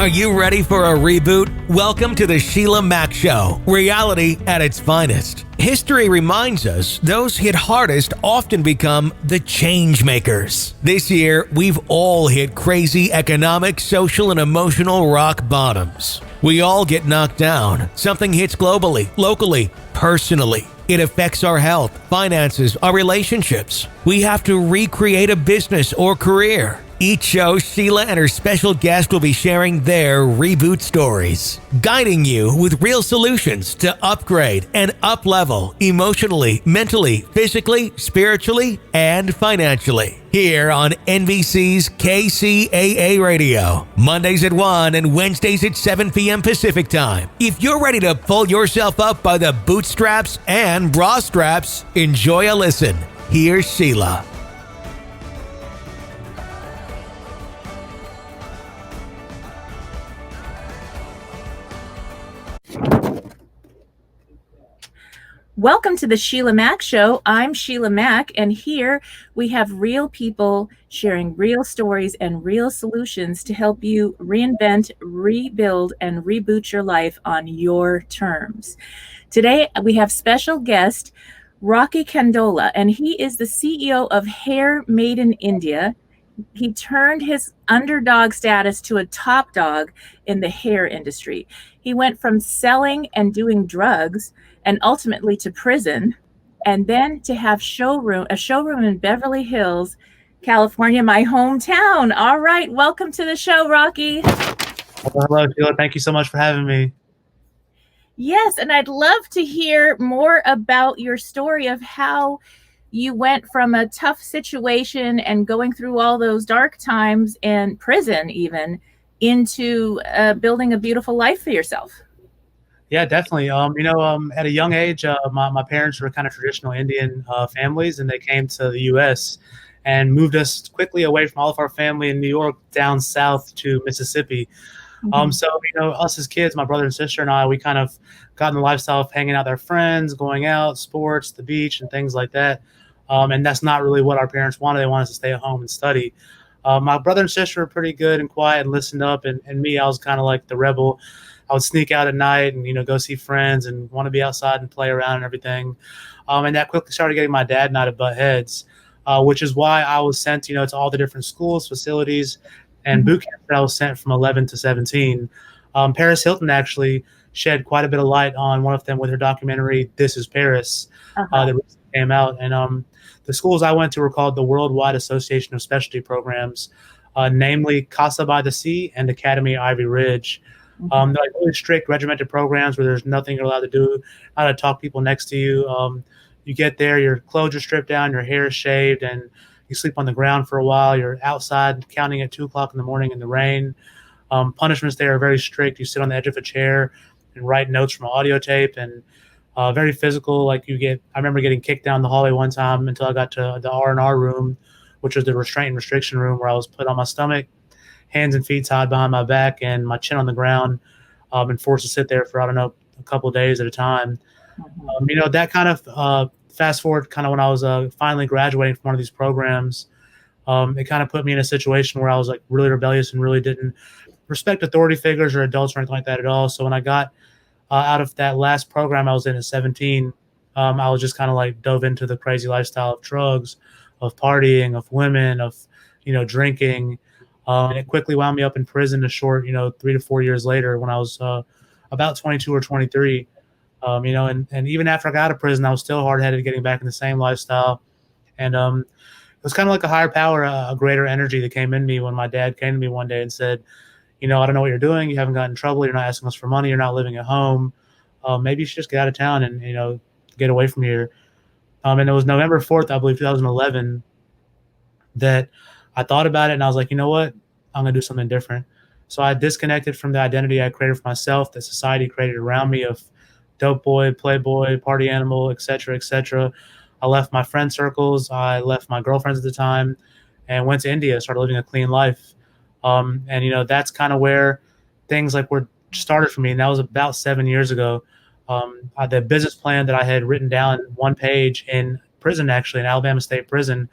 Are you ready for a reboot? Welcome to the Sheila Mack Show, reality at its finest. History reminds us those hit hardest often become the change makers. This year, we've all hit crazy economic, social, and emotional rock bottoms. We all get knocked down. Something hits globally, locally, personally. It affects our health, finances, our relationships. We have to recreate a business or career. Each show, Sheila and her special guest will be sharing their reboot stories, guiding you with real solutions to upgrade and up-level emotionally, mentally, physically, spiritually, and financially. Here on NBC's KCAA Radio, Mondays at 1 and Wednesdays at 7 p.m. Pacific Time. If you're ready to pull yourself up by the bootstraps and bra straps, enjoy a listen. Here's Sheila. Welcome to the Sheila Mack Show. I'm Sheila Mack, and here we have real people sharing real stories and real solutions to help you reinvent, rebuild, and reboot your life on your terms. Today, we have special guest, Rocky Kandola, and he is the CEO of Hair Maiden India. He turned his underdog status to a top dog in the hair industry. He went from selling and doing drugs and ultimately to prison, and then to have a showroom in Beverly Hills, California, my hometown. All right, welcome to the show, Rocky. Hello, Sheila. Thank you so much for having me. Yes, and I'd love to hear more about your story of how you went from a tough situation and going through all those dark times and prison even into building a beautiful life for yourself. Yeah, definitely. At a young age, my parents were kind of traditional Indian families, and they came to the U.S. and moved us quickly away from all of our family in New York down south to Mississippi. Mm-hmm. Us as kids, my brother and sister and I, we kind of got in the lifestyle of hanging out with our friends, going out, sports, the beach, and things like that. And that's not really what our parents wanted. They wanted us to stay at home and study. My brother and sister were pretty good and quiet and listened up, and me, I was kind of like the rebel. I would sneak out at night and, go see friends and want to be outside and play around and everything. And that quickly started getting my dad and I to butt heads, which is why I was sent, to all the different schools, facilities, and boot camps that I was sent from 11 to 17. Paris Hilton actually shed quite a bit of light on one of them with her documentary, This is Paris, that recently came out. And the schools I went to were called the Worldwide Association of Specialty Programs, namely Casa by the Sea and Academy Ivy Ridge. They're like really strict regimented programs where there's nothing you're allowed to do, not to talk people next to you. You get there, your clothes are stripped down, your hair is shaved, and you sleep on the ground for a while. You're outside counting at 2 o'clock in the morning in the rain. Punishments there are very strict. You sit on the edge of a chair and write notes from an audio tape, and very physical. I remember getting kicked down the hallway one time until I got to the R&R room, which was the restraint and restriction room, where I was put on my stomach, hands and feet tied behind my back, and my chin on the ground, and forced to sit there for, a couple of days at a time. That kind of fast forward kind of when I was finally graduating from one of these programs, it kind of put me in a situation where I was like really rebellious and really didn't respect authority figures or adults or anything like that at all. So when I got out of that last program I was in at 17, I was just kind of like dove into the crazy lifestyle of drugs, of partying, of women, of, drinking. And it quickly wound me up in prison a short, 3 to 4 years later when I was about 22 or 23. And even after I got out of prison, I was still hard-headed getting back in the same lifestyle. And it was kind of like a higher power, a greater energy that came in me when my dad came to me one day and said, I don't know what you're doing. You haven't gotten in trouble. You're not asking us for money. You're not living at home. Maybe you should just get out of town and, get away from here. And it was November 4th, I believe, 2011, that I thought about it, and I was like, you know what? I'm going to do something different. So I disconnected from the identity I created for myself, that society created around me of dope boy, playboy, party animal, et cetera, et cetera. I left my friend circles. I left my girlfriends at the time and went to India, started living a clean life. That's kind of where things were started for me. And that was about 7 years ago. The business plan that I had written down one page in prison, actually in Alabama State Prison,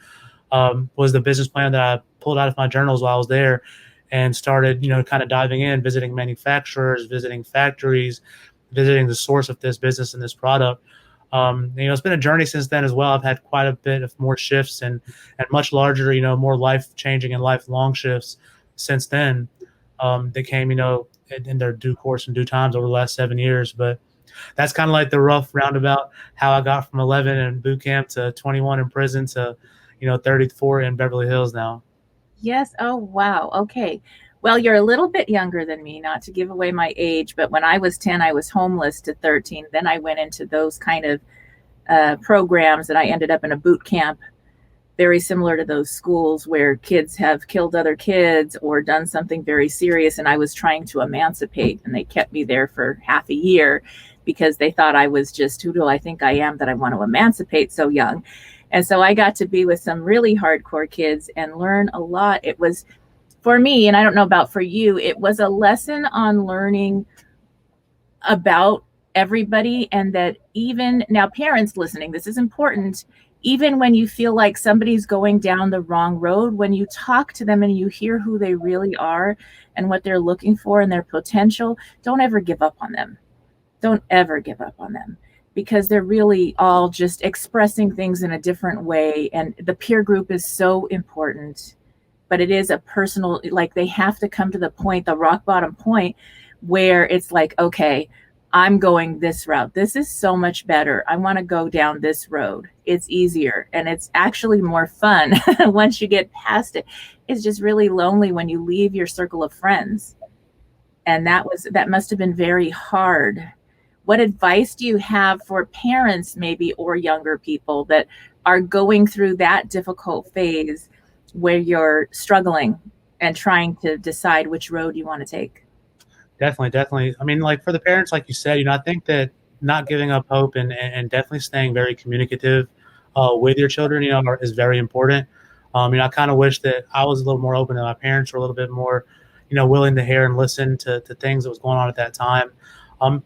was the business plan that I pulled out of my journals while I was there. and started, kind of diving in, visiting manufacturers, visiting factories, visiting the source of this business and this product. It's been a journey since then as well. I've had quite a bit of more shifts and much larger, more life changing and lifelong shifts since then. They came, in their due course and due times over the last 7 years. But that's kind of like the rough roundabout how I got from 11 in boot camp to 21 in prison to, 34 in Beverly Hills now. Yes. Oh, wow. Okay. Well, you're a little bit younger than me, not to give away my age, but when I was 10, I was homeless to 13. Then I went into those kind of programs, and I ended up in a boot camp very similar to those schools where kids have killed other kids or done something very serious. And I was trying to emancipate, and they kept me there for half a year because they thought I was just, who do I think I am that I want to emancipate so young? And so I got to be with some really hardcore kids and learn a lot. It was, for me, and I don't know about for you, it was a lesson on learning about everybody, and that even now, parents listening, this is important. Even when you feel like somebody's going down the wrong road, when you talk to them and you hear who they really are and what they're looking for and their potential, don't ever give up on them. Don't ever give up on them, because they're really all just expressing things in a different way. And the peer group is so important, but it is a personal, like they have to come to the point, the rock bottom point, where it's like, okay, I'm going this route. This is so much better. I want to go down this road. It's easier, and it's actually more fun once you get past it. It's just really lonely when you leave your circle of friends. And that must have been very hard. What advice do you have for parents maybe, or younger people that are going through that difficult phase where you're struggling and trying to decide which road you want to take? Definitely. I mean, like for the parents, like you said, I think that not giving up hope and definitely staying very communicative with your children, is very important. I kind of wish that I was a little more open, and my parents were a little bit more, willing to hear and listen to things that was going on at that time.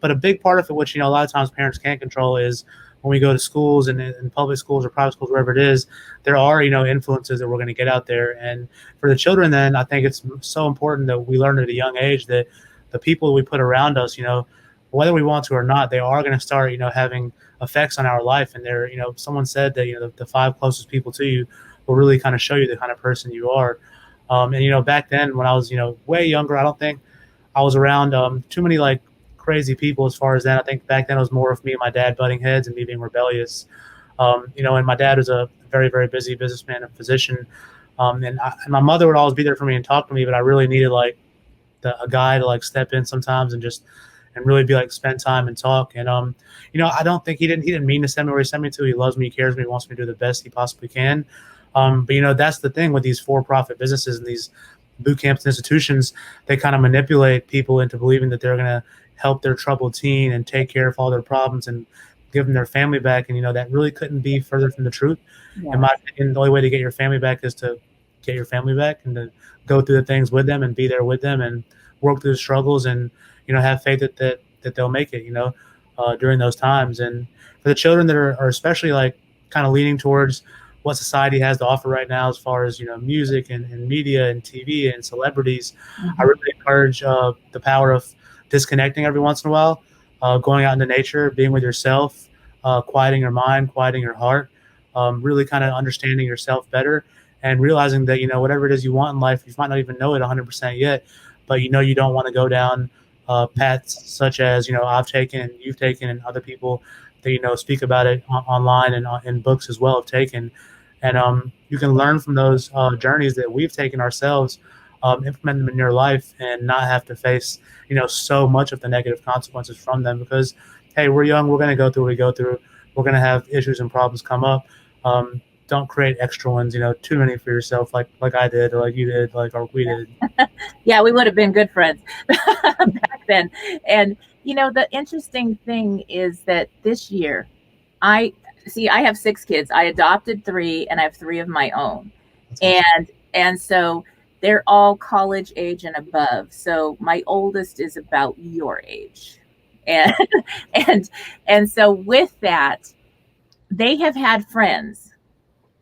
But a big part of it, which, a lot of times parents can't control, is when we go to schools and in public schools or private schools, wherever it is, there are, influences that we're going to get out there. And for the children, then I think it's so important that we learn at a young age that the people we put around us, whether we want to or not, they are going to start, having effects on our life. And they're, someone said that, the 5 closest people to you will really kind of show you the kind of person you are. And, back then when I was, way younger, I don't think I was around too many like crazy people as far as that. I think back then it was more of me and my dad butting heads and me being rebellious. And my dad was a very, very busy businessman and physician. And my mother would always be there for me and talk to me, but I really needed like a guy to like step in sometimes and really be like spend time and talk. And I don't think he didn't mean to send me where he sent me to. He loves me, he cares me, he wants me to do the best he possibly can. But that's the thing with these for-profit businesses and these boot camps and institutions. They kind of manipulate people into believing that they're going to help their troubled teen and take care of all their problems and give them their family back. And that really couldn't be further from the truth. Yeah. In my opinion, the only way to get your family back is to get your family back and to go through the things with them and be there with them and work through the struggles and have faith that they'll make it during those times. And for the children that are especially like kind of leaning towards what society has to offer right now as far as music and media and TV and celebrities, I really encourage the power of disconnecting every once in a while, going out into nature, being with yourself, quieting your mind, quieting your heart, really kind of understanding yourself better and realizing that, whatever it is you want in life, you might not even know it 100% yet, but you don't want to go down paths such as, I've taken and you've taken and other people that, speak about it online and in books as well have taken. And you can learn from those journeys that we've taken ourselves, implement them in your life and not have to face, so much of the negative consequences from them because, hey, we're young, we're going to go through what we go through. We're going to have issues and problems come up. Don't create extra ones, too many for yourself, like I did, or like you did, or we did. Yeah, we would have been good friends back then. And, the interesting thing is that this year, I have 6 kids. I adopted 3 and I have 3 of my own. Awesome. And so they're all college age and above. So my oldest is about your age. And so with that, they have had friends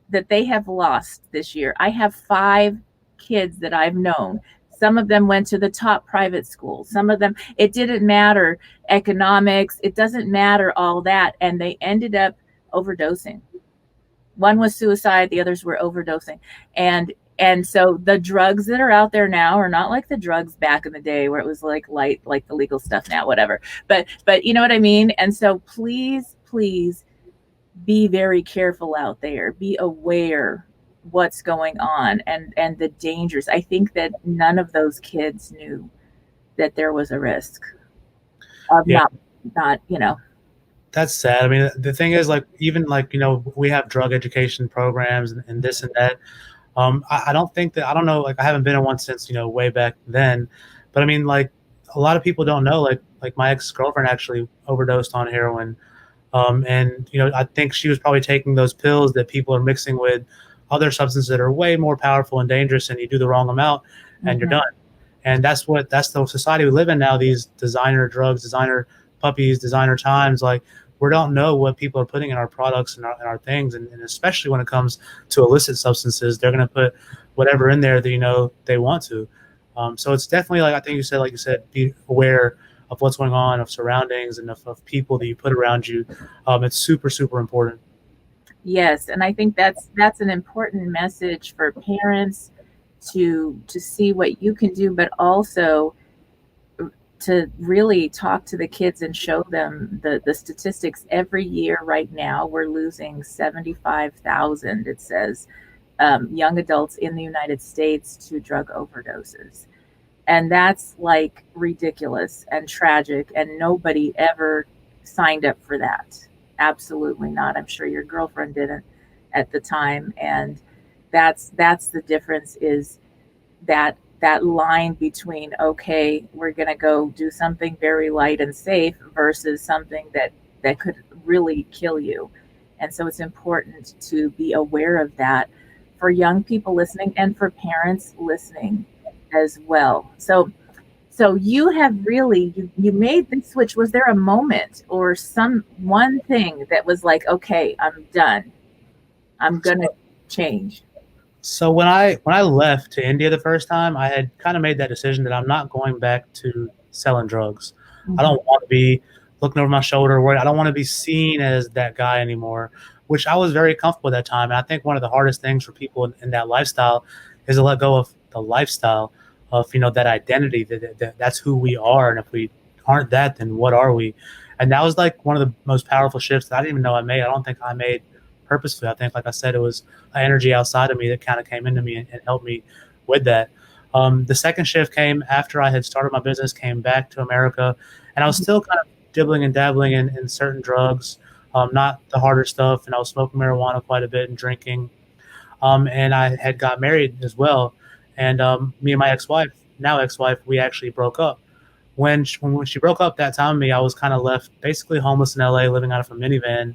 that they have lost this year. I have 5 kids that I've known Some of them went to the top private schools. Some of them, it didn't matter, economics, it doesn't matter all that. And they ended up overdosing. One was suicide, the others were overdosing. And so the drugs that are out there now are not like the drugs back in the day where it was like light, like the legal stuff now, whatever. But you know what I mean? And so please be very careful out there. Be aware what's going on and the dangers. I think that none of those kids knew that there was a risk of not, you know. That's sad. I mean, the thing is, like, even like, you know, we have drug education programs and this and that. I don't think that, I don't know, like I haven't been in one since, you know, way back then. But I mean, like a lot of people don't know, like my ex-girlfriend actually overdosed on heroin. And, you know, I think she was probably taking those pills that people are mixing with other substances that are way more powerful and dangerous, and you do the wrong amount and you're done. And that's the society we live in now, these designer drugs, designer puppies, designer times. Like, we don't know what people are putting in our products and our things. And especially when it comes to illicit substances, they're going to put whatever in there that, you know, they want to. So it's definitely, like, I think like you said, be aware of what's going on, of surroundings, and of people that you put around you. It's super, super important. Yes, and I think that's an important message for parents to see what you can do, but also to really talk to the kids and show them the statistics. Every year right now, we're losing 75,000, it says, young adults in the United States to drug overdoses. And that's like ridiculous and tragic, and nobody ever signed up for that. Absolutely not. I'm sure your girlfriend didn't at the time. And that's the difference, is that line between, okay, we're going to go do something very light and safe versus something that could really kill you. And so it's important to be aware of that for young people listening and for parents listening as well. So you have really, you made the switch. Was there a moment or one thing that was like, okay, I'm done, I'm going to change? So when I left to India the first time, I had kind of made that decision that I'm not going back to selling drugs. I don't want to be looking over my shoulder, worried. I don't want to be seen as that guy anymore, which I was very comfortable at that time. And I think one of the hardest things for people in that lifestyle is to let go of the lifestyle of, you know, that identity, that's who we are. And if we aren't that, then what are we? And that was like one of the most powerful shifts that I didn't even know I made. I don't think I made purposefully. I think, like I said, it was an energy outside of me that kind of came into me and helped me with that. The second shift came after I had started my business, came back to America, and I was still kind of dibbling and dabbling in certain drugs, not the harder stuff. And I was smoking marijuana quite a bit and drinking. And I had got married as well. And me and my ex-wife, we actually broke up. When she broke up that time with me, I was kind of left basically homeless in LA, living out of a minivan,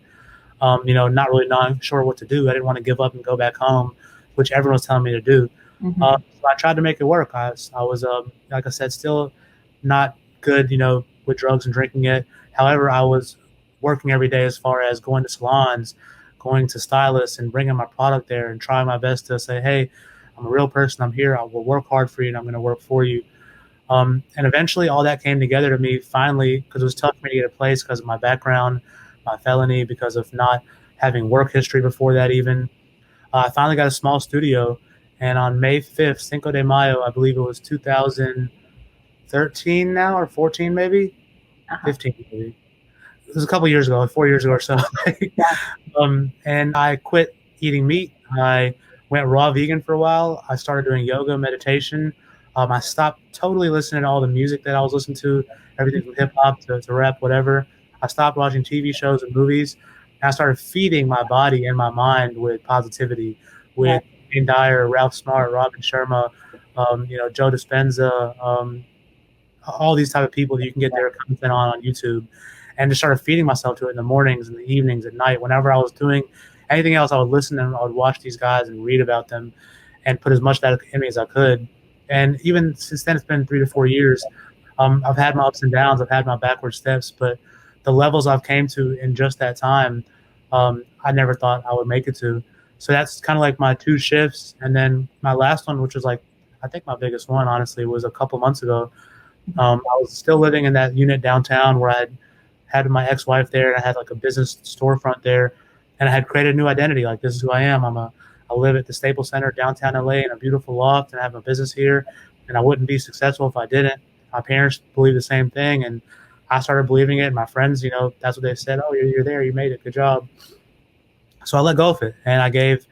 you know, not sure what to do. I didn't want to give up and go back home, which everyone was telling me to do. So I tried to make it work. I was, like I said, still not good, you know, with drugs and drinking yet. However, I was working every day as far as going to salons, going to stylists and bringing my product there and trying my best to say, hey, I'm a real person. I'm here. I will work hard for you, and I'm going to work for you. And eventually all that came together to me finally, because it was tough for me to get a place because of my background, my felony, because of not having work history before that even. I finally got a small studio, and on May 5th, Cinco de Mayo, I believe it was 2013 now, or 14 maybe? 15 maybe. It was a couple years ago, like 4 years ago or so. And I quit eating meat. I went raw vegan for a while. I started doing yoga, meditation. I stopped totally listening to all the music that I was listening to, everything from hip hop to rap, whatever. I stopped watching TV shows and movies. And I started feeding my body and my mind with positivity, with Wayne Dyer, Ralph Smart, Robin Sharma, you know, Joe Dispenza, all these type of people that you can get their content on YouTube, and just started feeding myself to it in the mornings and the evenings, at night. Whenever I was doing anything else, I would listen and I would watch these guys and read about them and put as much of that in me as I could. And even since then, it's been 3 to 4 years. I've had my ups and downs. I've had my backward steps, but the levels I've came to in just that time, I never thought I would make it to. So that's kind of like my 2 shifts. And then my last one, which was like I think my biggest one, honestly, was a couple months ago. I was still living in that unit downtown where I had my ex-wife there, and I had like a business storefront there, and I had created a new identity. Like, this is who I am. I live at the Staples Center downtown LA in a beautiful loft, and I have a business here, and I wouldn't be successful if I didn't. My parents believe the same thing, and I started believing it. And my friends, that's what they said. Oh, you're there. You made it. Good job. So I let go of it, and I gave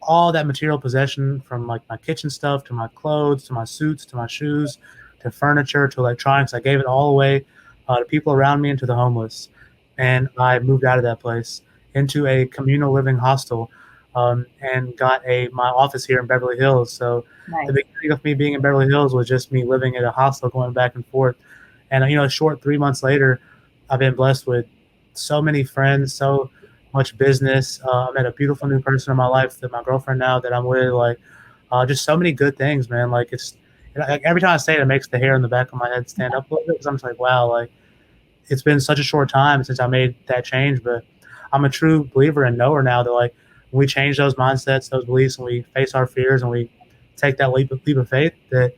all that material possession, from like my kitchen stuff to my clothes to my suits to my shoes to furniture to electronics. I gave it all away to people around me and to the homeless. And I moved out of that place into a communal living hostel, and got my office here in Beverly Hills. So Nice. the beginning of me being in Beverly Hills was just me living at a hostel, going back and forth. And a short 3 months later, I've been blessed with so many friends, so much business. I met a beautiful new person in my life, that my girlfriend now that I'm with. Like, just so many good things, man. Like, every time I say it, it makes the hair in the back of my head stand up a little bit, because I'm just like, wow, like, it's been such a short time since I made that change. But I'm a true believer and knower now that, like, when we change those mindsets, those beliefs, and we face our fears and we take that leap of faith, that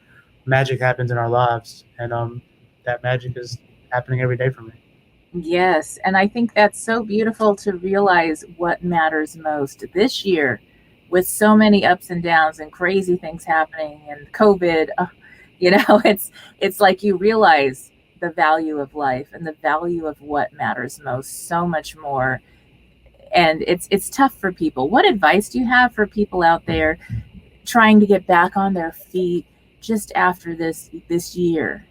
magic happens in our lives. And that magic is happening every day for me. Yes, and I think that's so beautiful to realize what matters most this year, with so many ups and downs and crazy things happening and COVID. It's like you realize the value of life and the value of what matters most so much more. And it's tough for people. What advice do you have for people out there trying to get back on their feet just after this year?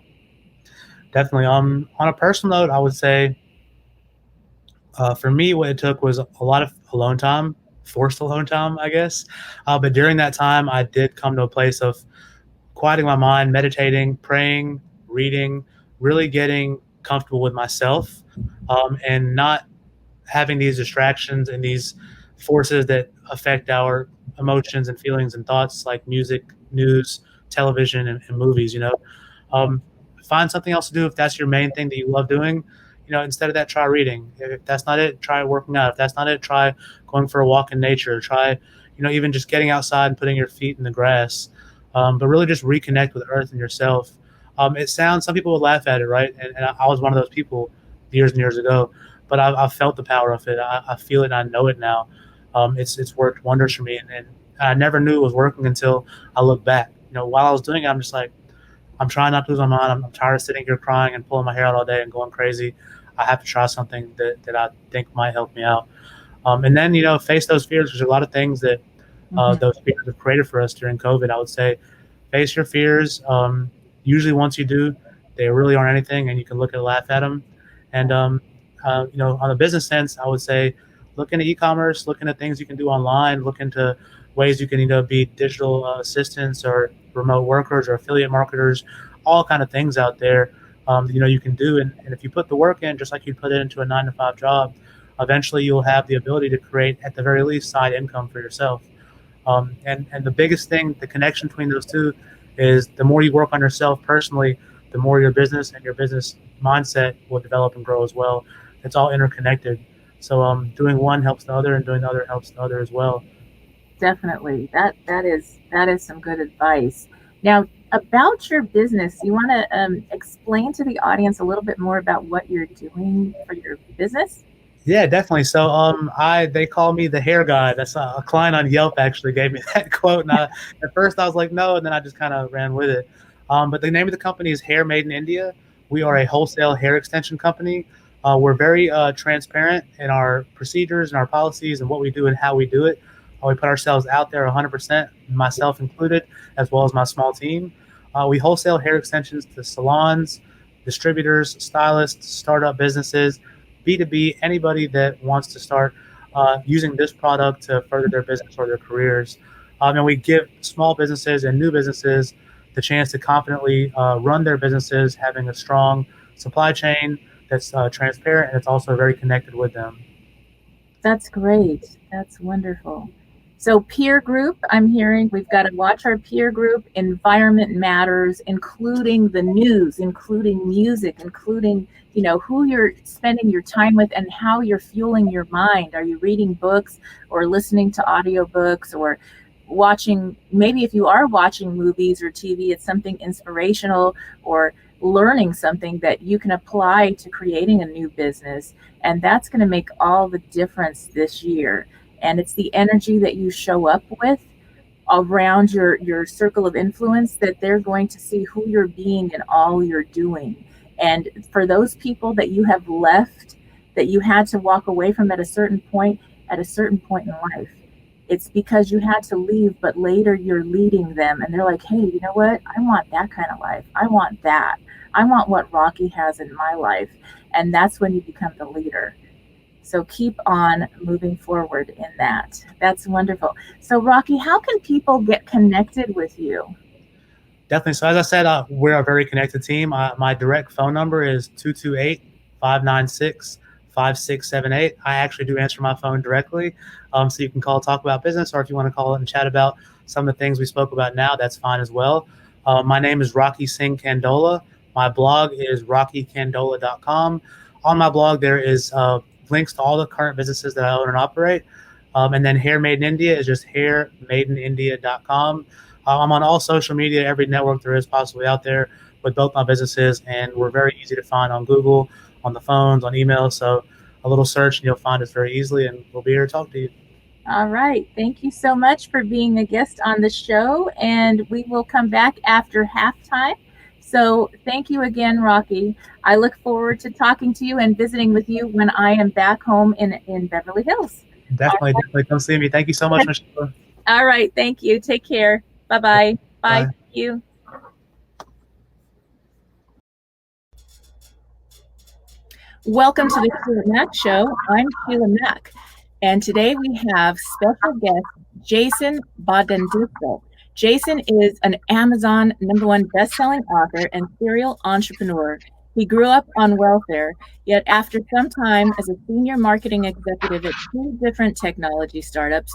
Definitely. On a personal note, I would say, for me, what it took was a lot of alone time, forced alone time, I guess. But during that time, I did come to a place of quieting my mind, meditating, praying, reading, really getting comfortable with myself, and not having these distractions and these forces that affect our emotions and feelings and thoughts, like music, news, television, and movies. Um, find something else to do if that's your main thing that you love doing. Instead of that, try reading. If that's not it, try working out. If that's not it, try going for a walk in nature. Try, even just getting outside and putting your feet in the grass. But really just reconnect with earth and yourself. Some people would laugh at it, right? And I was one of those people years and years ago, but I've felt the power of it. I feel it and I know it now. It's worked wonders for me. And I never knew it was working until I look back. While I was doing it, I'm just like, I'm trying not to lose my mind. I'm tired of sitting here crying and pulling my hair out all day and going crazy. I have to try something that I think might help me out. And then, face those fears. There's a lot of things that those fears have created for us during COVID. I would say face your fears. Usually once you do, they really aren't anything, and you can look and laugh at them. And, on the business sense, I would say look into e-commerce, look into things you can do online, look into ways you can be digital assistants or remote workers or affiliate marketers, all kind of things out there. You can do. And if you put the work in, just like you put it into a 9-to-5 job, eventually you'll have the ability to create, at the very least, side income for yourself. And the biggest thing, the connection between those two, is the more you work on yourself personally, the more your business and your business mindset will develop and grow as well. It's all interconnected. So doing one helps the other, and doing the other helps the other as well. Definitely. That is some good advice. Now, about your business, you want to explain to the audience a little bit more about what you're doing for your business? Yeah, definitely. So they call me the hair guy. That's a client on Yelp actually gave me that quote. And at first I was like, no, and then I just kind of ran with it. But the name of the company is Maiden India. We are a wholesale hair extension company. We're very transparent in our procedures and our policies and what we do and how we do it. We put ourselves out there 100%, myself included, as well as my small team. We wholesale hair extensions to salons, distributors, stylists, startup businesses, B2B, anybody that wants to start using this product to further their business or their careers. And we give small businesses and new businesses the chance to confidently run their businesses, having a strong supply chain that's transparent, and it's also very connected with them. That's great. That's wonderful. So peer group, I'm hearing we've got to watch our peer group. Environment matters, including the news, including music, including, who you're spending your time with and how you're fueling your mind. Are you reading books or listening to audiobooks or watching, maybe if you are watching movies or TV, it's something inspirational or learning something that you can apply to creating a new business. And that's going to make all the difference this year. And it's the energy that you show up with around your circle of influence that they're going to see who you're being and all you're doing. And for those people that you have left, that you had to walk away from at a certain point in life, it's because you had to leave, but later you're leading them and they're like, hey, you know what? I want that kind of life. I want that. I want what Rocky has in my life. And that's when you become the leader. So keep on moving forward in that. That's wonderful. So Rocky, how can people get connected with you? Definitely. So as I said, we're a very connected team. My direct phone number is 228-596-5678. I actually do answer my phone directly. So you can call, talk about business, or if you want to call and chat about some of the things we spoke about now, that's fine as well. My name is Rocky Singh Kandola. My blog is rockykandola.com. On my blog, there is links to all the current businesses that I own and operate. And then Hair Made in India is just hairmadeinindia.com. I'm on all social media, every network there is possibly out there with both my businesses, and we're very easy to find on Google, on the phones, on email. So a little search and you'll find us very easily, and we'll be here to talk to you. All right. Thank you so much for being a guest on the show, and we will come back after halftime. So thank you again, Rocky. I look forward to talking to you and visiting with you when I am back home in Beverly Hills. Definitely come see me. Thank you so much, Michelle. All right. Thank you. Take care. Bye-bye. Bye. Thank you. Welcome to the Sheila Mack Show. I'm Sheila Mack, and today we have special guest Jason Baudendistel. Jason is an Amazon #1 best-selling author and serial entrepreneur. He grew up on welfare, yet after some time as a senior marketing executive at 2 different technology startups,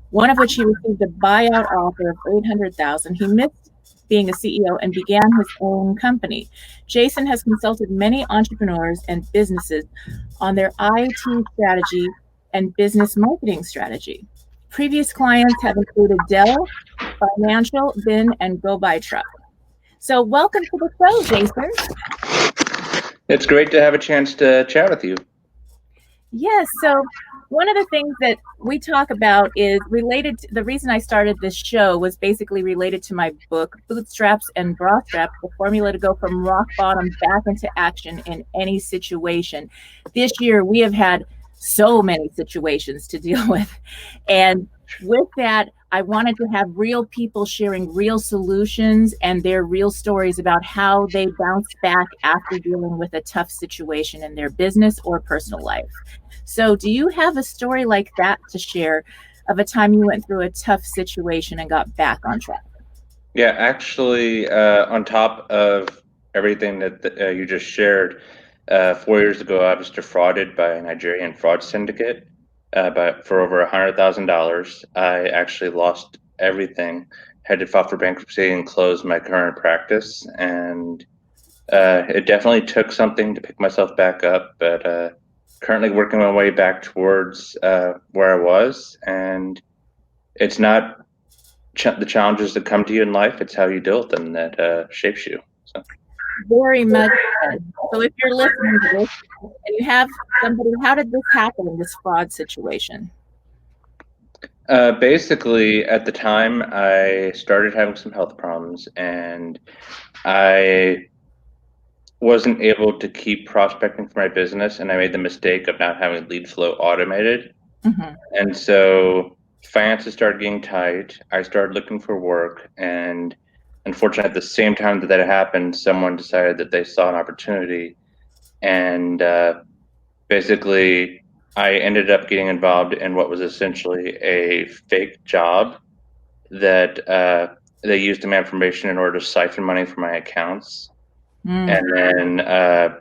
one of which he received a buyout offer of $800,000, he missed being a CEO and began his own company. Jason has consulted many entrepreneurs and businesses on their IT strategy and business marketing strategy. Previous clients have included Dell, Financial, Bin, and Go Buy Truck. So welcome to the show, Jason. It's great to have a chance to chat with you. Yes. So one of the things that we talk about is related to, the reason I started this show was basically related to my book, Bootstraps and Bra Straps, the formula to go from rock bottom back into action in any situation. This year, we have had so many situations to deal with. And with that, I wanted to have real people sharing real solutions and their real stories about how they bounced back after dealing with a tough situation in their business or personal life. So do you have a story like that to share of a time you went through a tough situation and got back on track? Yeah, actually, on top of everything that you just shared, 4 years ago, I was defrauded by a Nigerian fraud syndicate for over $100,000. I actually lost everything, had to file for bankruptcy and close my current practice. And it definitely took something to pick myself back up, but currently working my way back towards where I was. And it's not the challenges that come to you in life, it's how you deal with them that shapes you. So. Very much. So if you're listening to this and you have somebody, how did this happen in this fraud situation? Basically, at the time, I started having some health problems, and I wasn't able to keep prospecting for my business, and I made the mistake of not having lead flow automated. Mm-hmm. And so finances started getting tight. I started looking for work, and unfortunately, at the same time that happened, someone decided that they saw an opportunity, and basically I ended up getting involved in what was essentially a fake job that they used my information in order to siphon money from my accounts. And then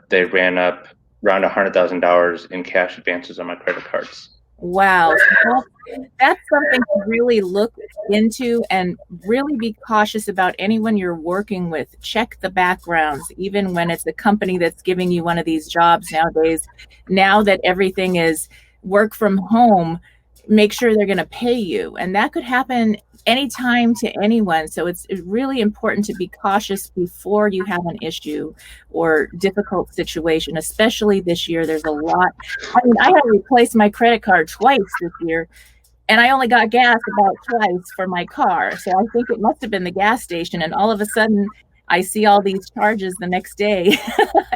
they ran up around $100,000 in cash advances on my credit cards. Wow. So that's something to really look into and really be cautious about. Anyone you're working with, check the backgrounds, even when it's a company that's giving you one of these jobs nowadays. Now that everything is work from home, make sure they're going to pay you. And that could happen anytime to anyone. So it's really important to be cautious before you have an issue or difficult situation, especially this year. There's a lot. I mean, I had to replace my credit card twice this year, and I only got gas about twice for my car. So I think it must have been the gas station. And all of a sudden, I see all these charges the next day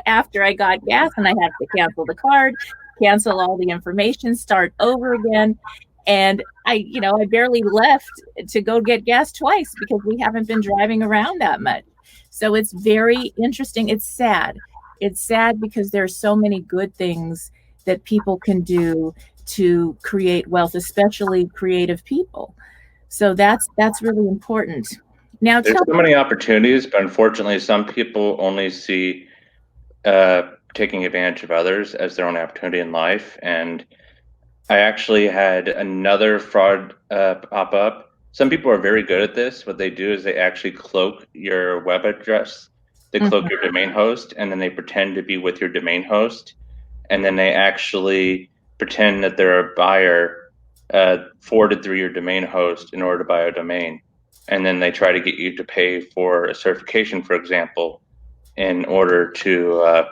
after I got gas, and I have to cancel the card, cancel all the information, start over again. And I barely left to go get gas twice because we haven't been driving around that much. So it's very interesting. It's sad. It's sad because there's so many good things that people can do to create wealth, especially creative people. So that's really important. Now, there's so many opportunities, but unfortunately, some people only see taking advantage of others as their own opportunity in life. And I actually had another fraud pop up. Some people are very good at this. What they do is they actually cloak your web address. They cloak your domain host, and then they pretend to be with your domain host. And then they actually pretend that they're a buyer forwarded through your domain host in order to buy a domain. And then they try to get you to pay for a certification, for example, in order to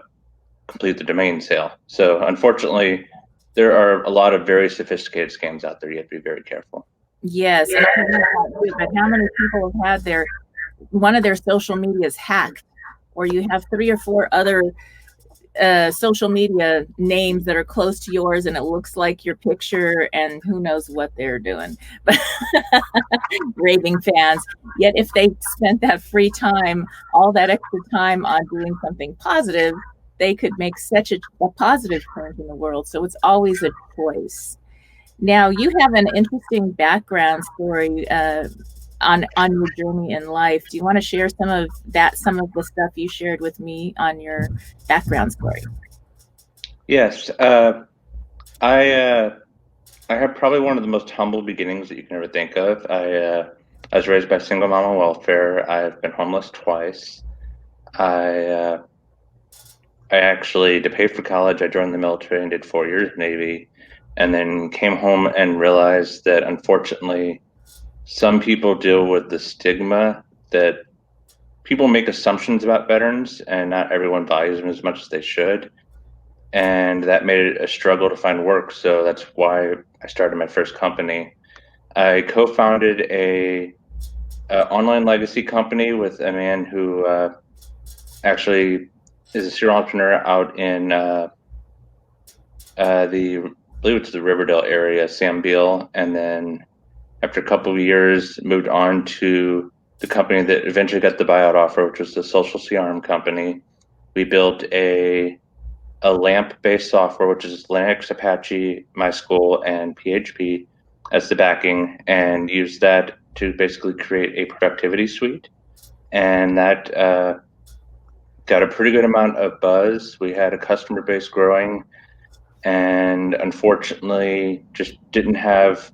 complete the domain sale. So unfortunately, there are a lot of very sophisticated scams out there. You have to be very careful. Yes. And but how many people have had one of their social medias hacked, or you have 3 or 4 other social media names that are close to yours, and it looks like your picture, and who knows what they're doing. But raving fans. Yet if they spent that free time, all that extra time on doing something positive, they could make such a positive change in the world. So it's always a choice. Now, you have an interesting background story on your journey in life. Do you want to share some of the stuff you shared with me on your background story? Yes. I have probably one of the most humble beginnings that you can ever think of. I was raised by single mom on welfare. I've been homeless twice. I actually, to pay for college, I joined the military and did 4 years Navy, and then came home and realized that unfortunately, some people deal with the stigma that people make assumptions about veterans, and not everyone values them as much as they should. And that made it a struggle to find work. So that's why I started my first company. I co-founded a online legacy company with a man who actually is a serial entrepreneur out in I believe it's the Riverdale area, Sam Beal. And then after a couple of years, moved on to the company that eventually got the buyout offer, which was the social CRM company. We built a LAMP-based software, which is Linux, Apache, MySQL, and PHP as the backing, and used that to basically create a productivity suite. And that got a pretty good amount of buzz. We had a customer base growing, and unfortunately just didn't have,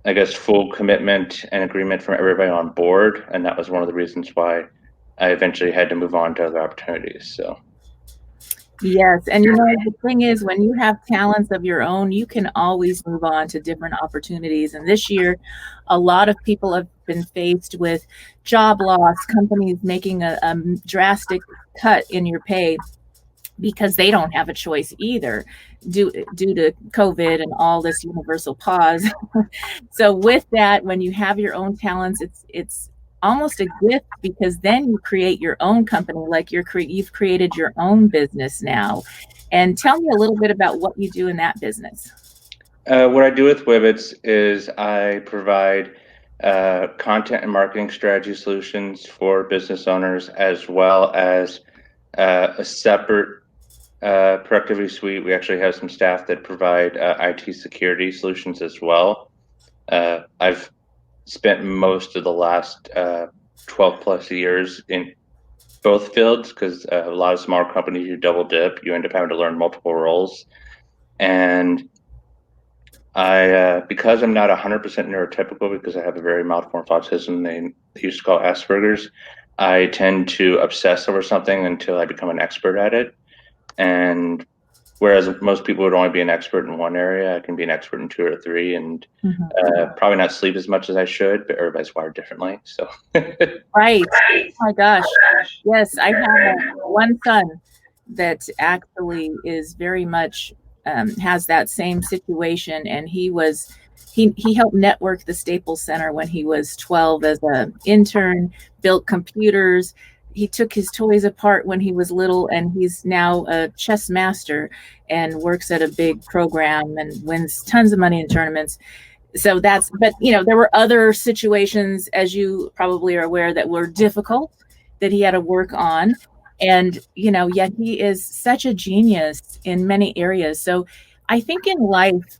I guess, full commitment and agreement from everybody on board. And that was one of the reasons why I eventually had to move on to other opportunities. So. Yes. And the thing is, when you have talents of your own, you can always move on to different opportunities. And this year, a lot of people have been faced with job loss, companies making a drastic cut in your pay because they don't have a choice either due to COVID and all this universal pause. So with that, when you have your own talents, it's almost a gift, because then you create your own company, like you've created your own business now. And tell me a little bit about what you do in that business. What I do with REBOOTS is I provide content and marketing strategy solutions for business owners, as well as a separate productivity suite. We actually have some staff that provide IT security solutions as well. I've spent most of the last 12 plus years in both fields, because a lot of small companies, you double dip, you end up having to learn multiple roles. And I, because I'm not 100% neurotypical, because I have a very mild form of autism they used to call Asperger's, I tend to obsess over something until I become an expert at it. And whereas most people would only be an expert in one area, I can be an expert in two or three, and probably not sleep as much as I should, but everybody's wired differently. So Right. Oh my gosh. Yes, I have one son that actually is very much has that same situation, and he helped network the Staples Center when he was 12 as an intern, built computers. He took his toys apart when he was little, and he's now a chess master and works at a big program and wins tons of money in tournaments. So but there were other situations, as you probably are aware, that were difficult that he had to work on. And, yet he is such a genius in many areas. So I think in life,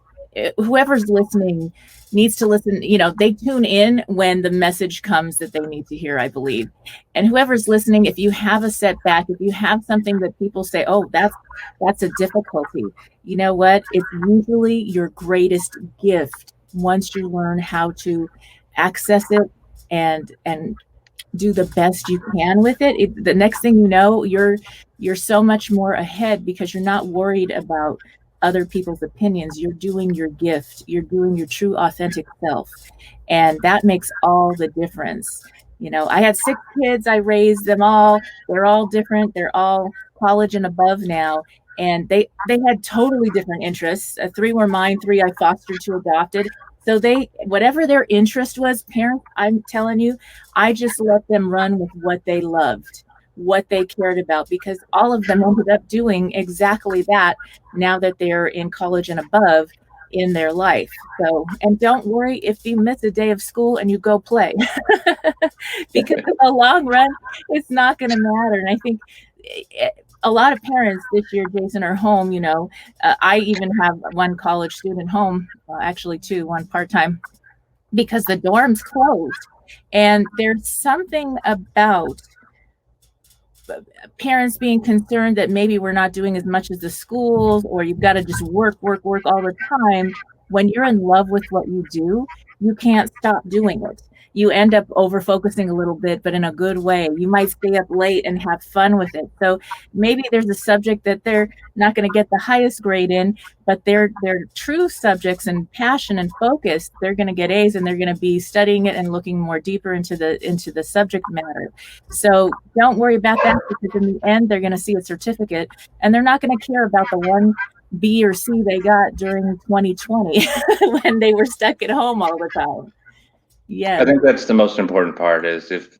whoever's listening needs to listen. They tune in when the message comes that they need to hear, I believe. And whoever's listening, if you have a setback, if you have something that people say, oh, that's a difficulty, you know what? It's usually your greatest gift once you learn how to access it and do the best you can with it. The next thing you know, you're so much more ahead because you're not worried about other people's opinions. You're doing your gift. You're doing your true, authentic self. And that makes all the difference. I had 6 kids. I raised them all. They're all different. They're all college and above now. And they had totally different interests. 3 were mine, 3 I fostered to adopted. So whatever their interest was, parents, I'm telling you, I just let them run with what they loved, what they cared about, because all of them ended up doing exactly that now that they're in college and above in their life. So, and don't worry if you miss a day of school and you go play, because in the long run, it's not going to matter. And I think a lot of parents this year, Jason, are home. I even have one college student home, actually 2, one part-time, because the dorms closed. And there's something about parents being concerned that maybe we're not doing as much as the schools, or you've got to just work all the time. When you're in love with what you do, you can't stop doing it. You end up over focusing a little bit, but in a good way. You might stay up late and have fun with it. So maybe there's a subject that they're not going to get the highest grade in, but they're true subjects and passion and focus. They're going to get A's, and they're going to be studying it and looking more deeper into the subject matter. So don't worry about that, because in the end, they're going to see a certificate, and they're not going to care about the one B or C they got during 2020 when they were stuck at home all the time. Yeah, I think that's the most important part, is if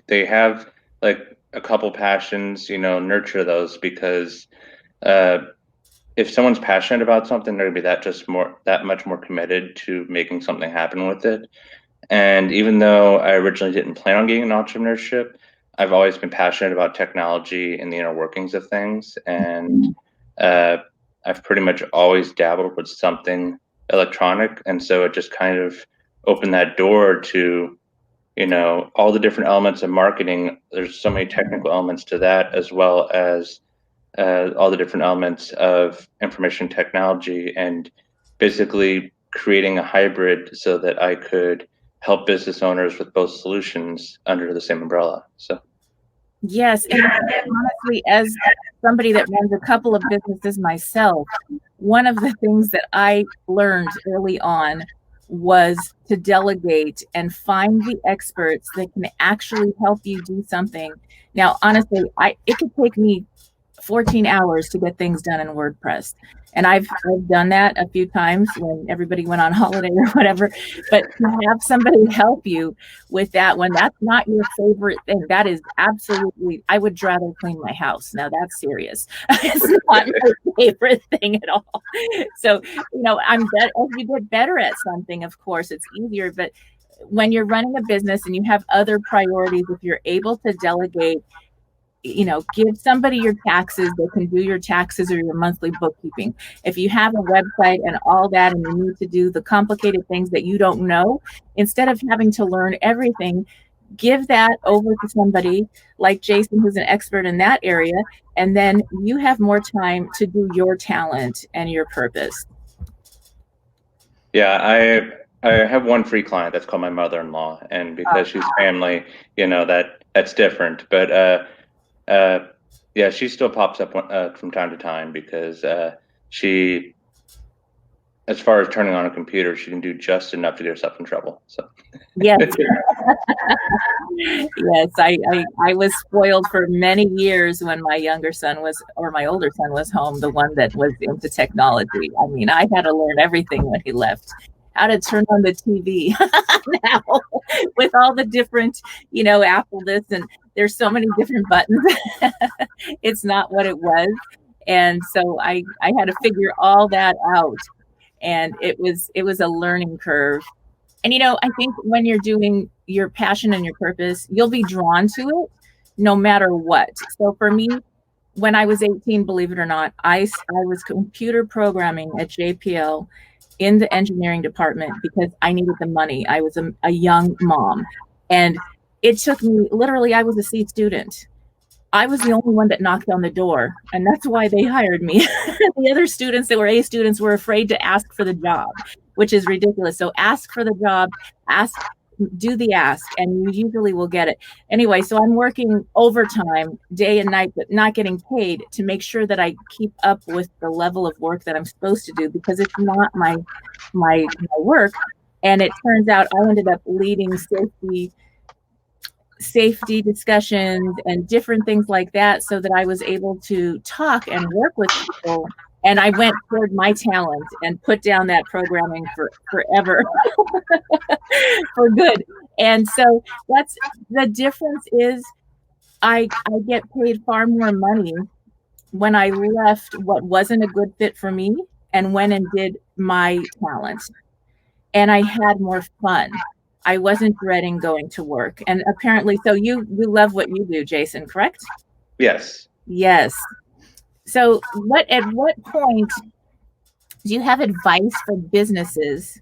they have like a couple passions, nurture those, because if someone's passionate about something, they're gonna be that much more committed to making something happen with it. And even though I originally didn't plan on getting an entrepreneurship, I've always been passionate about technology and the inner workings of things. And I've pretty much always dabbled with something electronic. And so it just kind of opened that door to, all the different elements of marketing. There's so many technical elements to that, as well as all the different elements of information technology, and basically creating a hybrid so that I could help business owners with both solutions under the same umbrella. So yes, and honestly, as somebody that runs a couple of businesses myself, one of the things that I learned early on was to delegate and find the experts that can actually help you do something. Now, honestly, it could take me 14 hours to get things done in WordPress. And I've done that a few times when everybody went on holiday or whatever. But to have somebody help you with that, when that's not your favorite thing, that is absolutely, I would rather clean my house. Now that's serious. It's not my favorite thing at all. So, as you get better at something, of course, it's easier. But when you're running a business and you have other priorities, if you're able to delegate, give somebody your taxes, they can do your taxes or your monthly bookkeeping. If you have a website and all that, and you need to do the complicated things that you don't know, instead of having to learn everything, give that over to somebody like Jason, who's an expert in that area. And then you have more time to do your talent and your purpose. Yeah, I have one free client that's called my mother-in-law, and because she's family, that's different. But yeah, she still pops up from time to time, because she, as far as turning on a computer, she can do just enough to get herself in trouble. So Yes. Yes, I was spoiled for many years when my younger son was, or my older son was home, the one that was into technology. I mean, I had to learn everything when he left. How to turn on the TV now with all the different, Apple this, and there's so many different buttons. It's not what it was. And so I had to figure all that out. And it was a learning curve. And, I think when you're doing your passion and your purpose, you'll be drawn to it no matter what. So for me, when I was 18, believe it or not, I was computer programming at JPL in the engineering department because I needed the money. I was a young mom. And it took me, literally, I was a C student. I was the only one that knocked on the door, and that's why they hired me. The other students that were A students were afraid to ask for the job, which is ridiculous. So ask for the job, do the ask, and you usually will get it. Anyway, so I'm working overtime day and night, but not getting paid to make sure that I keep up with the level of work that I'm supposed to do, because it's not my work. And it turns out I ended up leading safety discussions and different things like that, so that I was able to talk and work with people. And I went toward my talent and put down that programming forever for good. And so that's the difference is I get paid far more money when I left what wasn't a good fit for me and went and did my talent. And I had more fun. I wasn't dreading going to work. And apparently, so you love what you do, Jason, correct? yes. Yes. So at what point do you have advice for businesses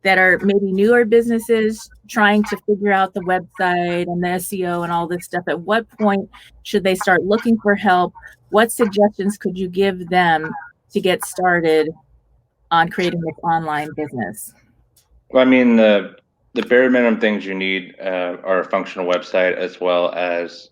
that are maybe newer businesses trying to figure out the website and the SEO and all this stuff? At what point should they start looking for help? What suggestions could you give them to get started on creating this online business? Well, I mean, the bare minimum things you need are a functional website as well as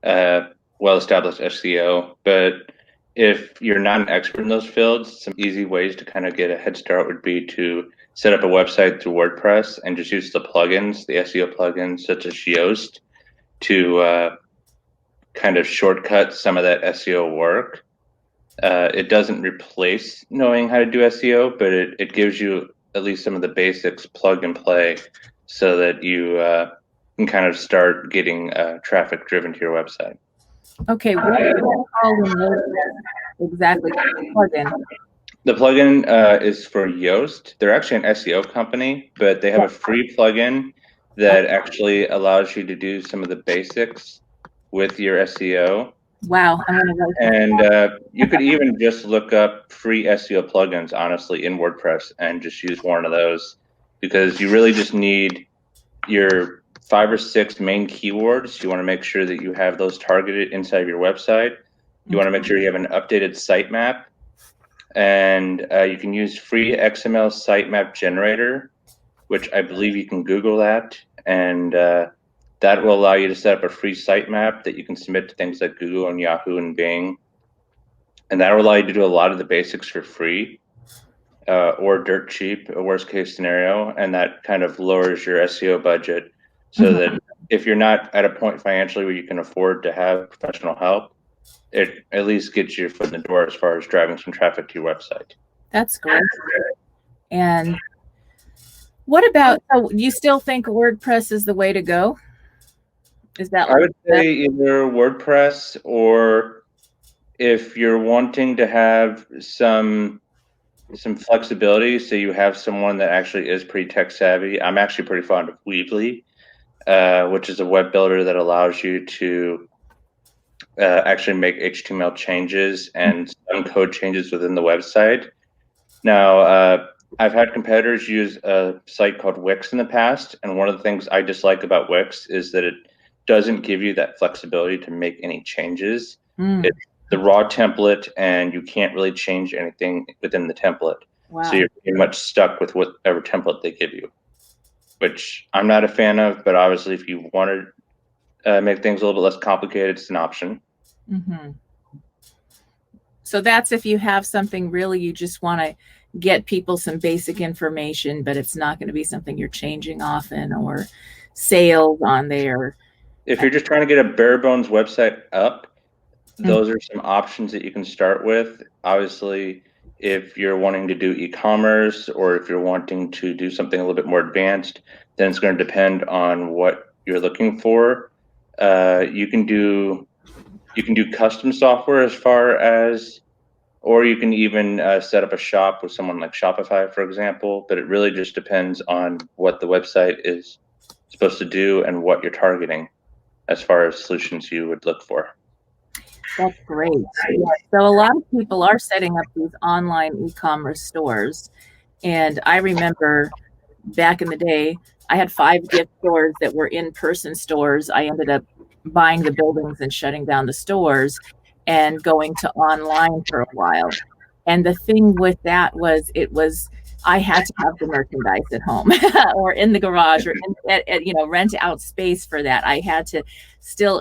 well-established SEO. But if you're not an expert in those fields, some easy ways to kind of get a head start would be to set up a website through WordPress and just use the plugins, the SEO plugins such as Yoast, to kind of shortcut some of that SEO work. It doesn't replace knowing how to do SEO, but it gives you at least some of the basics plug and play, so that you can kind of start getting traffic driven to your website. Okay, what is that called in WordPress exactly? Plugin. The plugin is for Yoast. They're actually an SEO company, but they have a free plugin that actually allows you to do some of the basics with your SEO. Wow, I'm gonna write that. And you could even just look up free SEO plugins, honestly, in WordPress and just use one of those, because you really just need your 5 or 6 main keywords. You want to make sure that you have those targeted inside of your website. You want to make sure you have an updated sitemap, and you can use free XML sitemap generator, which I believe you can Google that, and that will allow you to set up a free sitemap that you can submit to things like Google and Yahoo and Bing. And that will allow you to do a lot of the basics for free, or dirt cheap, a worst case scenario. And that kind of lowers your SEO budget, so that if you're not at a point financially where you can afford to have professional help, it at least gets your foot in the door as far as driving some traffic to your website. That's great. And what about, so you still think WordPress is the way to go? Is that? I would say either WordPress, or if you're wanting to have some flexibility, so you have someone that actually is pretty tech savvy. I'm actually pretty fond of Weebly, which is a web builder that allows you to actually make HTML changes and some code changes within the website. Now, I've had competitors use a site called Wix in the past, and one of the things I dislike about Wix is that it doesn't give you that flexibility to make any changes. It's the raw template, and you can't really change anything within the template. Wow. So you're pretty much stuck with whatever template they give you, which I'm not a fan of. But obviously, if you want to make things a little bit less complicated, it's an option. So that's if you have something really you just want to get people some basic information, but it's not going to be something you're changing often or sales on there. If you're just trying to get a bare bones website up, those are some options that you can start with. Obviously, if you're wanting to do e-commerce or if you're wanting to do something a little bit more advanced, then it's going to depend on what you're looking for. You can do custom software as far as, or you can even set up a shop with someone like Shopify, for example. But it really just depends on what the website is supposed to do and what you're targeting as far as solutions you would look for. That's great. Yeah. So a lot of people are setting up these online e-commerce stores. And I remember back in the day, I had 5 gift stores that were in-person stores. I ended up buying the buildings and shutting down the stores and going to online for a while. And the thing with that was I had to have the merchandise at home or in the garage or rent out space for that. I had to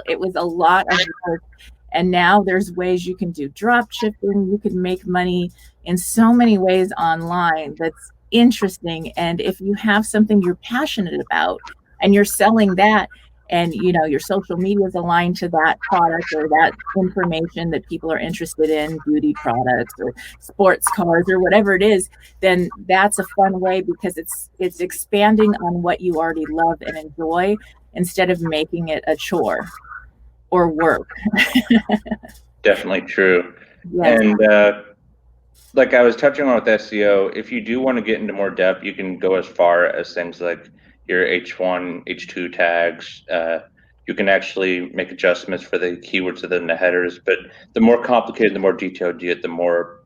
it was a lot of work. And now there's ways you can do drop shipping. You can make money in so many ways online. That's interesting. And if you have something you're passionate about and you're selling that, and your social media is aligned to that product or that information that people are interested in, beauty products or sports cars or whatever it is, then that's a fun way because it's expanding on what you already love and enjoy instead of making it a chore or work. Definitely true. Yes. And like I was touching on with SEO, if you do want to get into more depth, you can go as far as things like your H1, H2 tags. You can actually make adjustments for the keywords within the headers, but the more complicated, the more detailed you get, the more,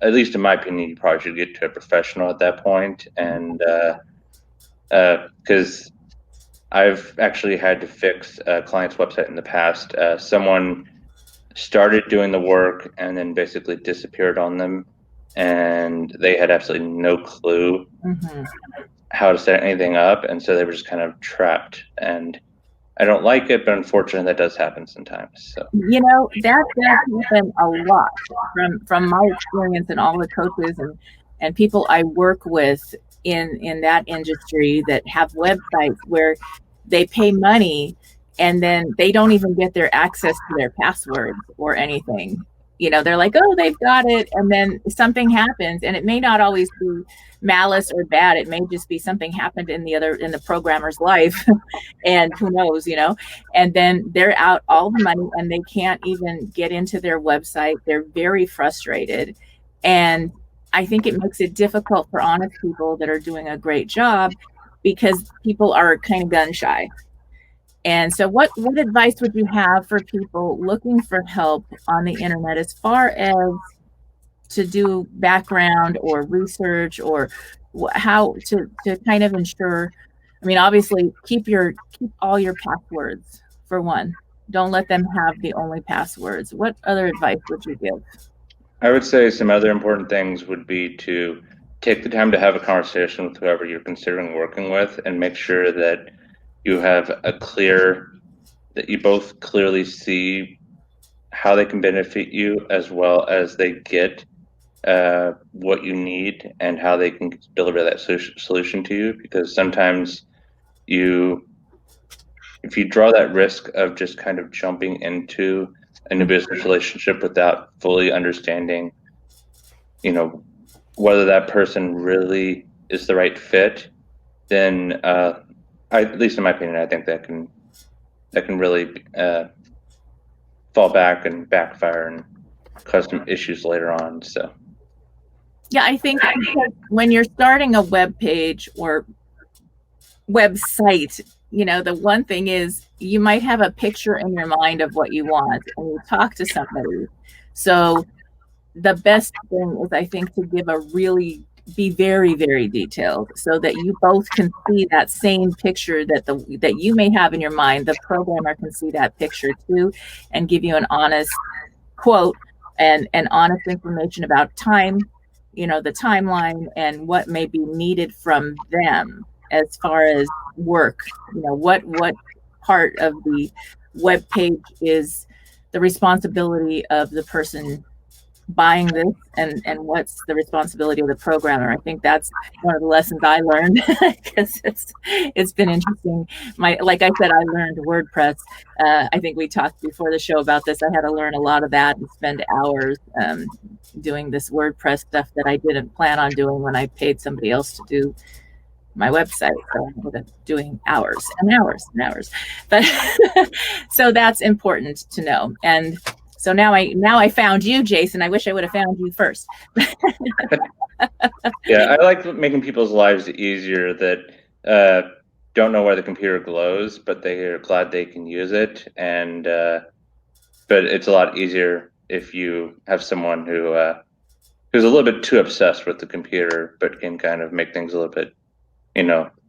at least in my opinion, you probably should get to a professional at that point. And because I've actually had to fix a client's website in the past. Someone started doing the work and then basically disappeared on them, and they had absolutely no clue how to set anything up, and so they were just kind of trapped. And I don't like it, but unfortunately, that does happen sometimes. So that happens a lot from my experience and all the coaches and people I work with in that industry that have websites where they pay money and then they don't even get their access to their passwords or anything. They're like, oh, they've got it. And then something happens, and it may not always be malice or bad. It may just be something happened in the programmer's life and who knows, and then they're out all the money and they can't even get into their website. They're very frustrated. And I think it makes it difficult for honest people that are doing a great job because people are kind of gun shy. And so what advice would you have for people looking for help on the internet as far as to do background or research or how to kind of ensure? I mean, obviously keep all your passwords for one. Don't let them have the only passwords. What other advice would you give? I would say some other important things would be to take the time to have a conversation with whoever you're considering working with and make sure that you have that you both clearly see how they can benefit you as well as they get what you need and how they can deliver that solution to you. Because sometimes if you draw that risk of just kind of jumping into a new business relationship without fully understanding, whether that person really is the right fit, then at least in my opinion, I think that can really fall back and backfire and cause some issues later on. So, yeah, I think when you're starting a web page or website, the one thing is you might have a picture in your mind of what you want and you talk to somebody. So the best thing is, I think, to be very, very detailed so that you both can see that same picture that you may have in your mind. The programmer can see that picture too and give you an honest quote and honest information about time, the timeline and what may be needed from them as far as work. What part of the web page is the responsibility of the person buying this and what's the responsibility of the programmer. I think that's one of the lessons I learned because it's been interesting. Like I said, I learned WordPress. I think we talked before the show about this. I had to learn a lot of that and spend hours doing this WordPress stuff that I didn't plan on doing when I paid somebody else to do my website. So I ended up doing hours and hours and hours. But so that's important to know. And so now I found you, Jason. I wish I would have found you first. Yeah, I like making people's lives easier that don't know why the computer glows, but they are glad they can use it. And but it's a lot easier if you have someone who's a little bit too obsessed with the computer, but can kind of make things a little bit,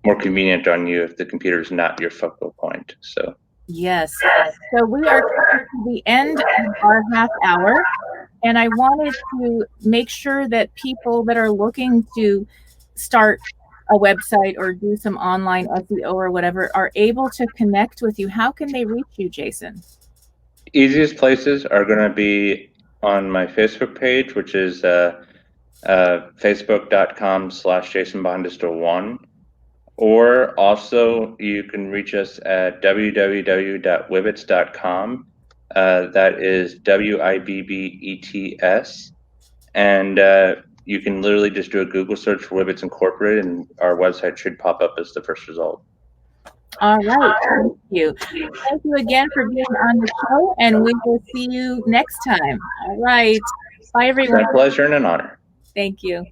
more convenient on you if the computer is not your focal point. So. Yes. So we are coming to the end of our half hour, and I wanted to make sure that people that are looking to start a website or do some online SEO or whatever are able to connect with you. How can they reach you, Jason? Easiest places are going to be on my Facebook page, which is facebook.com/JasonBaudendistel1. Or also you can reach us at www.wibbets.com. That is WIBBETS. And you can literally just do a Google search for Wibbets Incorporated, and our website should pop up as the first result. All right. Thank you. Thank you again for being on the show, and we will see you next time. All right. Bye, everyone. It's a pleasure and an honor. Thank you.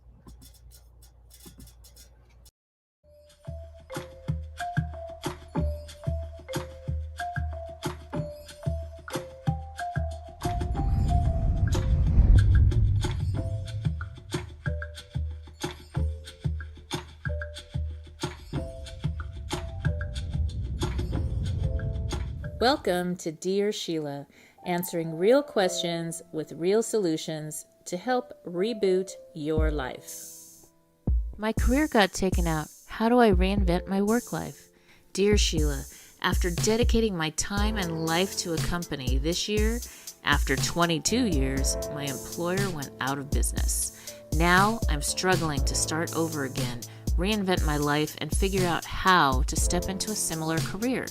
Welcome to Dear Sheila, answering real questions with real solutions to help reboot your life. My career got taken out. How do I reinvent my work life? Dear Sheila, after dedicating my time and life to a company this year, after 22 years, my employer went out of business. Now I'm struggling to start over again, reinvent my life, and figure out how to step into a similar career.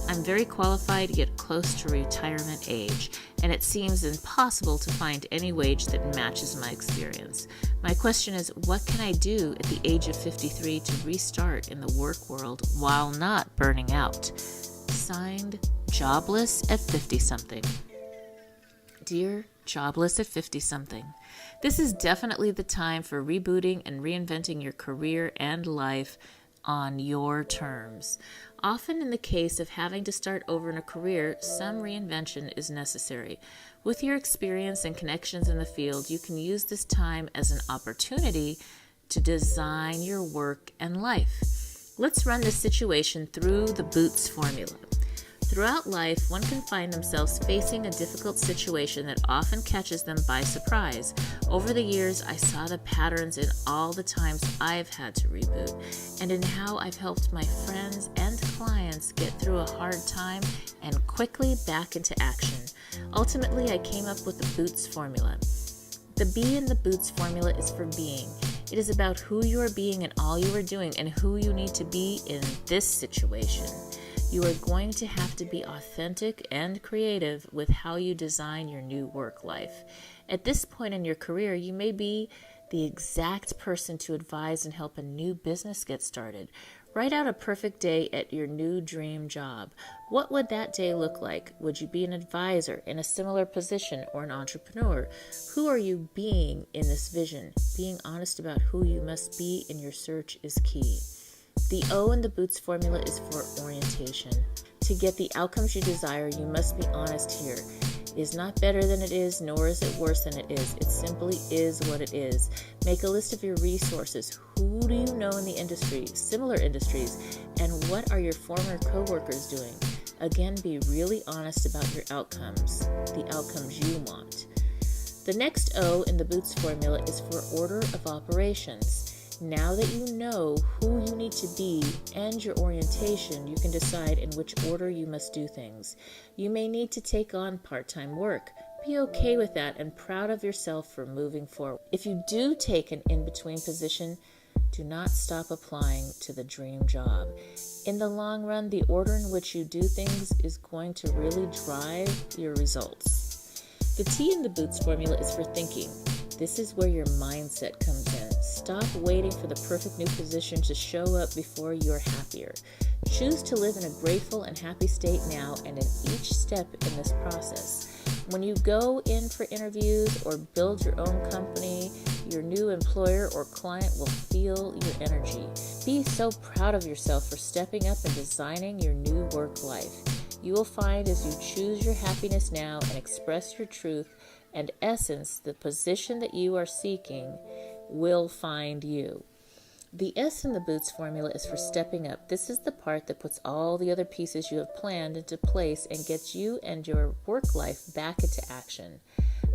I'm very qualified yet close to retirement age, and it seems impossible to find any wage that matches my experience. My question is, what can I do at the age of 53 to restart in the work world while not burning out? Signed, Jobless at 50-something. Dear Jobless at 50-something, this is definitely the time for rebooting and reinventing your career and life on your terms. Often in the case of having to start over in a career, some reinvention is necessary. With your experience and connections in the field, you can use this time as an opportunity to design your work and life. Let's run this situation through the BOOTS formula. Throughout life, one can find themselves facing a difficult situation that often catches them by surprise. Over the years, I saw the patterns in all the times I've had to reboot, and in how I've helped my friends and clients get through a hard time and quickly back into action. Ultimately, I came up with the BOOTS formula. The B in the BOOTS formula is for being. It is about who you are being and all you are doing and who you need to be in this situation. You are going to have to be authentic and creative with how you design your new work life. At this point in your career, you may be the exact person to advise and help a new business get started. Write out a perfect day at your new dream job. What would that day look like? Would you be an advisor in a similar position or an entrepreneur? Who are you being in this vision? Being honest about who you must be in your search is key. The O in the BOOTS formula is for orientation. To get the outcomes you desire, you must be honest here. It is not better than it is, nor is it worse than it is. It simply is what it is. Make a list of your resources. Who do you know in the industry, similar industries, and what are your former coworkers doing? Again, be really honest about your outcomes, the outcomes you want. The next O in the BOOTS formula is for order of operations. Now that you know who you need to be and your orientation, you can decide in which order you must do things. You may need to take on part-time work, be okay with that and proud of yourself for moving forward. If you do take an in-between position, do not stop applying to the dream job. In the long run, the order in which you do things is going to really drive your results. The T in the Boots formula is for thinking. This is where your mindset comes in. Stop waiting for the perfect new position to show up before you're happier. Choose to live in a grateful and happy state now and in each step in this process. When you go in for interviews or build your own company, your new employer or client will feel your energy. Be so proud of yourself for stepping up and designing your new work life. You will find as you choose your happiness now and express your truth and essence, the position that you are seeking will find you. The S in the Boots formula is for stepping up. This is the part that puts all the other pieces you have planned into place and gets you and your work life back into action.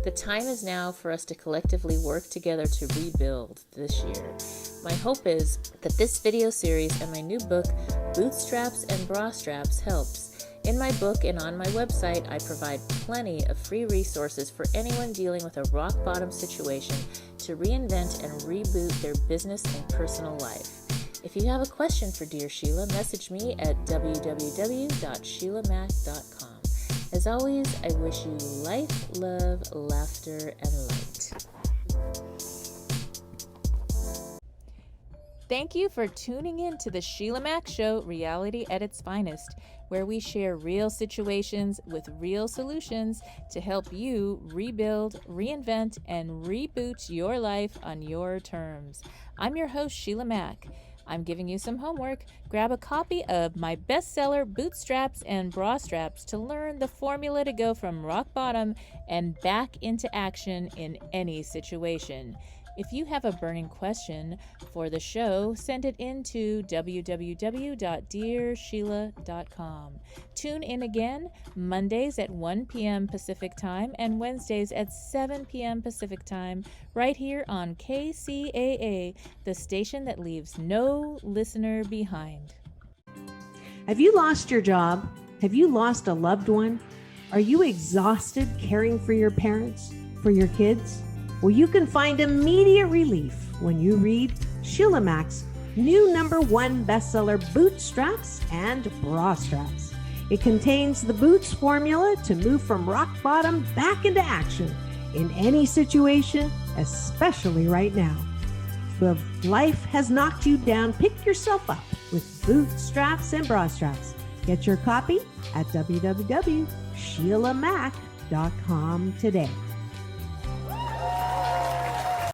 The time is now for us to collectively work together to rebuild this year. My hope is that this video series and my new book, Bootstraps and Bra Straps, helps. In my book and on my website, I provide plenty of free resources for anyone dealing with a rock bottom situation to reinvent and reboot their business and personal life. If you have a question for Dear Sheila, message me at www.sheilamac.com. As always, I wish you life, love, laughter, and light. Thank you for tuning in to the Sheila Mac Show, reality at its finest, where we share real situations with real solutions to help you rebuild, reinvent, and reboot your life on your terms. I'm your host, Sheila Mac. I'm giving you some homework. Grab a copy of my bestseller, Bootstraps and Bra Straps, to learn the formula to go from rock bottom and back into action in any situation. If you have a burning question for the show, send it in to www.dearsheila.com. Tune in again Mondays at 1 p.m. Pacific Time and Wednesdays at 7 p.m. Pacific Time, right here on KCAA, the station that leaves no listener behind. Have you lost your job? Have you lost a loved one? Are you exhausted caring for your parents, for your kids? Well, you can find immediate relief when you read Sheila Mac's new #1 bestseller, Bootstraps and Bra Straps. It contains the Boots formula to move from rock bottom back into action in any situation, especially right now. If life has knocked you down, pick yourself up with Bootstraps and Bra Straps. Get your copy at www.sheilamac.com today.